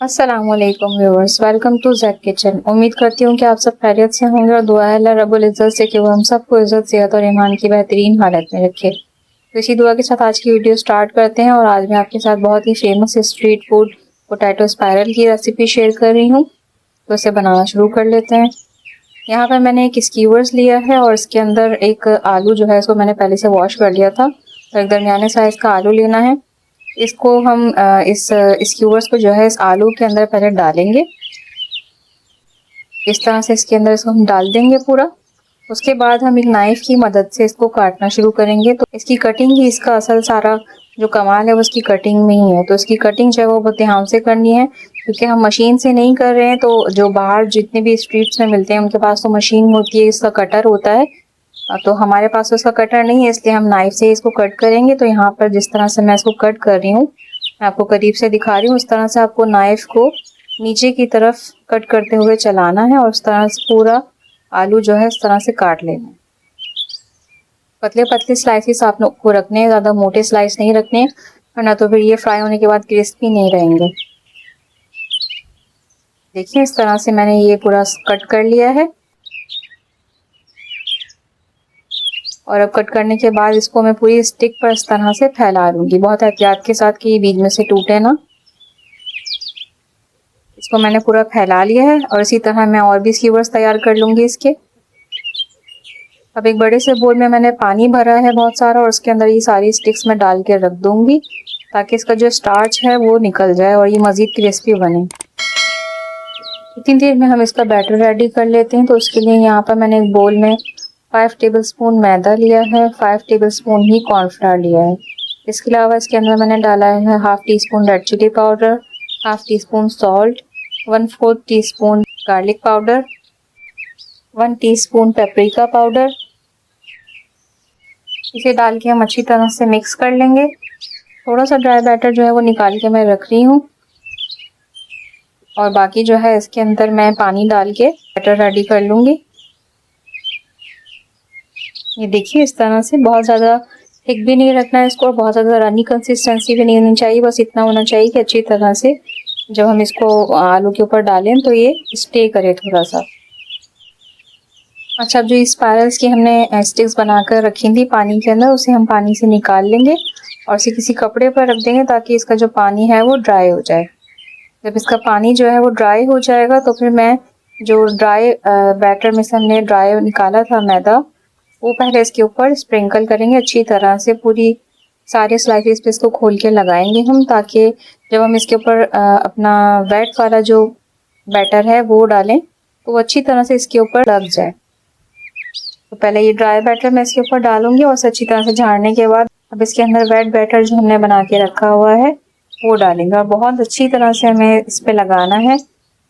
अस्सलामुअलैकुम viewers, welcome to Jack Kitchen. उम्मीद करती हूँ कि आप सब खैरियत से होंगे और दुआ है अल्लाह रब्बुल इज़्ज़त से कि वो हम सबको इज़्ज़त, सेहत और ईमान की बेहतरीन हालत में रखे। तो इसी दुआ के साथ आज की वीडियो स्टार्ट करते हैं। और आज मैं आपके साथ बहुत ही famous street food potato spiral की रेसिपी शेयर कर रही हूँ। तो इसे बनाना शुरू कर लेते हैं। यहाँ पर मैंने एक स्कीवर्स लिया है और इसके अंदर एक आलू जो है इसको मैंने पहले से वॉश कर लिया था। तो एक दरमियाने साइज़ का आलू लेना है। इसको हम इस स्क्यूवर्स को जो है इस आलू के अंदर पहले डालेंगे। इस तरह से इसके अंदर इसको हम डाल देंगे पूरा। उसके बाद हम एक नाइफ की मदद से इसको काटना शुरू करेंगे। तो इसकी कटिंग ही इसका असल सारा जो कमाल है वो इसकी कटिंग में ही है। तो इसकी कटिंग जो है वो बहुत ध्यान से करनी है, क्योंकि हम मशीन से नहीं कर रहे हैं। तो जो बाहर जितने भी स्ट्रीट्स में मिलते हैं उनके पास तो मशीन होती है, इसका कटर होता है। तो हमारे पास तो उसका कटर नहीं है, इसलिए हम नाइफ से इसको कट करेंगे। तो यहाँ पर जिस तरह से मैं इसको कट कर रही हूँ, मैं आपको करीब से दिखा रही हूँ। उस तरह से आपको नाइफ को नीचे की तरफ कट करते हुए चलाना है और उस तरह से पूरा आलू जो है इस तरह से काट लेना है। पतले पतले स्लाइसिस आप लोग को रखने हैं, ज़्यादा मोटे स्लाइस नहीं रखने, वरना तो फिर ये फ्राई होने के बाद क्रिस्पी नहीं रहेंगे। देखिए इस तरह से मैंने ये पूरा कट कर लिया है। और अब कट करने के बाद इसको मैं पूरी स्टिक पर इस तरह से फैला लूँगी, बहुत एहतियात के साथ कि ये बीच में से टूटे ना। इसको मैंने पूरा फैला लिया है और इसी तरह मैं और भी स्कीवर्स तैयार कर लूँगी इसके। अब एक बड़े से बोल में मैंने पानी भरा है बहुत सारा, और उसके अंदर ये सारी स्टिक्स में डाल के रख दूँगी ताकि इसका जो स्टार्च है वो निकल जाए और ये मज़ीद क्रिस्पी बने। इतनी देर में हम इसका बैटर रेडी कर लेते हैं। तो उसके लिए यहाँ पर मैंने एक बोल में 5 टेबलस्पून मैदा लिया है, 5 टेबलस्पून ही कॉर्नफ्लावर लिया है। इसके अलावा इसके अंदर मैंने डाला है half teaspoon red chilli powder, half teaspoon salt, 1/4 teaspoon garlic powder, 1 teaspoon paprika powder. इसे डाल के हम अच्छी तरह से मिक्स कर लेंगे। थोड़ा सा ड्राई बैटर जो है वो निकाल के मैं रख रही हूँ, और बाकी जो है इसके अंदर मैं पानी डाल के बैटर रेडी कर लूँगी। ये देखिए इस तरह से बहुत ज़्यादा थिक भी नहीं रखना है इसको, और बहुत ज़्यादा रनी कंसिस्टेंसी भी नहीं होनी चाहिए। बस इतना होना चाहिए कि अच्छी तरह से जब हम इसको आलू के ऊपर डालें तो ये स्टे करे थोड़ा सा। अच्छा, अब जो स्पायरल्स की हमने स्टिक्स बनाकर रखी थी पानी के अंदर, उसे हम पानी से निकाल लेंगे और इसे किसी कपड़े पर रख देंगे ताकि इसका जो पानी है वो ड्राई हो जाए। जब इसका पानी जो है वो ड्राई हो जाएगा तो फिर मैं जो ड्राई बैटर में से हमने ड्राई निकाला था मैदा, वो पहले इसके ऊपर स्प्रिंकल करेंगे अच्छी तरह से। पूरी सारे स्लाइसेस पे इसको खोल के लगाएंगे हम, ताकि जब हम इसके ऊपर अपना वेट वाला जो बैटर है वो डालें तो वो अच्छी तरह से इसके ऊपर लग जाए। तो पहले ये ड्राई बैटर मैं इसके ऊपर डालूंगी और इसे अच्छी तरह से झाड़ने के बाद अब इसके अंदर वेट बैटर जो हमने बना के रखा हुआ है वो डालेंगे, और बहुत अच्छी तरह से हमें इस पे लगाना है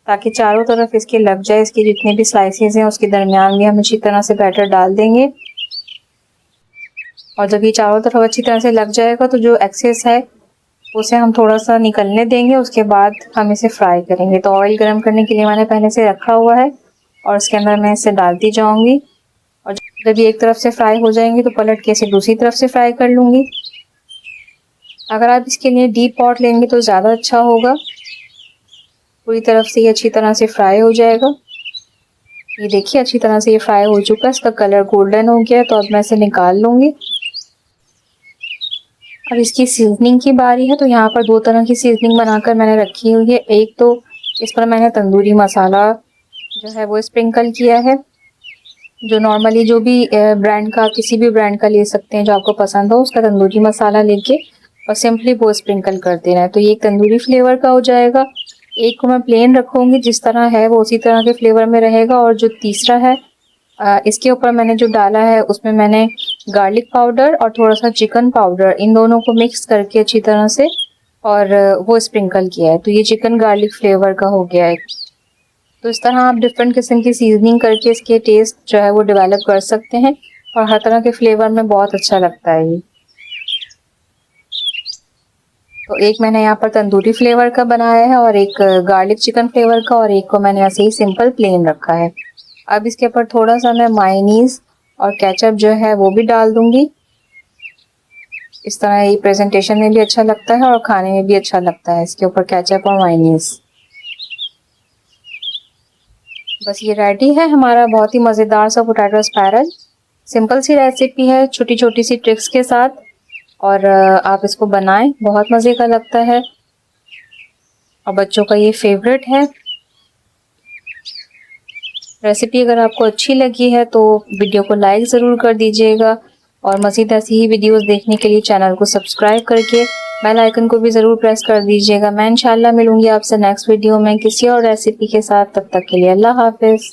ताकि चारों तरफ इसके लग जाए। इसके जितने भी स्लाइसेस हैं उसके दरमियान भी हम अच्छी तरह से बैटर डाल देंगे, और जब ये चारों तरफ अच्छी तरह से लग जाएगा तो जो एक्सेस है उसे हम थोड़ा सा निकलने देंगे। उसके बाद हम इसे फ्राई करेंगे। तो ऑयल गर्म करने के लिए मैंने पहले से रखा हुआ है और इसके अंदर मैं इसे डालती जाऊंगी, और जब ये एक तरफ से फ्राई हो जाएंगी तो पलट के इसे दूसरी तरफ से फ्राई कर लूँगी। अगर आप इसके लिए डीप पॉट लेंगे तो ज़्यादा अच्छा होगा, पूरी तरफ से ये अच्छी तरह से फ्राई हो जाएगा। ये देखिए अच्छी तरह से ये फ्राई हो चुका है, इसका कलर गोल्डन हो गया है। तो अब मैं इसे निकाल लूँगी। अब इसकी सीजनिंग की बारी है। तो यहाँ पर 2 तरह की सीजनिंग बनाकर मैंने रखी हुई है। एक तो इस पर मैंने तंदूरी मसाला जो है वो स्प्रिंकल किया है, जो नॉर्मली जो भी ब्रांड का, किसी भी ब्रांड का ले सकते हैं जो आपको पसंद हो, उसका तंदूरी मसाला लेके और सिंपली वो स्प्रिंकल कर देना है। तो ये एक तंदूरी फ्लेवर का हो जाएगा। एक को मैं प्लेन रखूँगी, जिस तरह है वो उसी तरह के फ्लेवर में रहेगा। और जो तीसरा है इसके ऊपर मैंने जो डाला है उसमें मैंने गार्लिक पाउडर और थोड़ा सा चिकन पाउडर, इन दोनों को मिक्स करके अच्छी तरह से और वो स्प्रिंकल किया है। तो ये चिकन गार्लिक फ्लेवर का हो गया है। तो इस तरह आप डिफरेंट किस्म की सीजनिंग करके इसके टेस्ट जो है वो डेवलप कर सकते हैं, और हर तरह के फ्लेवर में बहुत अच्छा लगता है ये। तो एक मैंने यहाँ पर तंदूरी फ्लेवर का बनाया है और एक गार्लिक चिकन फ्लेवर का, और एक को मैंने ऐसे ही सिंपल प्लेन रखा है। अब इसके ऊपर थोड़ा सा मैं मायोनीज और केचप जो है वो भी डाल दूंगी। इस तरह ये प्रेजेंटेशन में भी अच्छा लगता है और खाने में भी अच्छा लगता है इसके ऊपर केचप और मायोनीज। बस ये रेडी है हमारा बहुत ही मज़ेदार सा पोटैटो स्पाइरल। सिंपल सी रेसिपी है छोटी छोटी सी ट्रिक्स के साथ, और आप इसको बनाएं, बहुत मज़े का लगता है और बच्चों का ये फेवरेट है। रेसिपी अगर आपको अच्छी लगी है तो वीडियो को लाइक ज़रूर कर दीजिएगा, और मज़ीद ऐसी ही वीडियोस देखने के लिए चैनल को सब्सक्राइब करके बेल आइकन को भी ज़रूर प्रेस कर दीजिएगा। मैं इंशाल्लाह मिलूँगी आपसे नेक्स्ट वीडियो में किसी और रेसिपी के साथ। तब तक के लिए अल्लाह हाफ़िज़।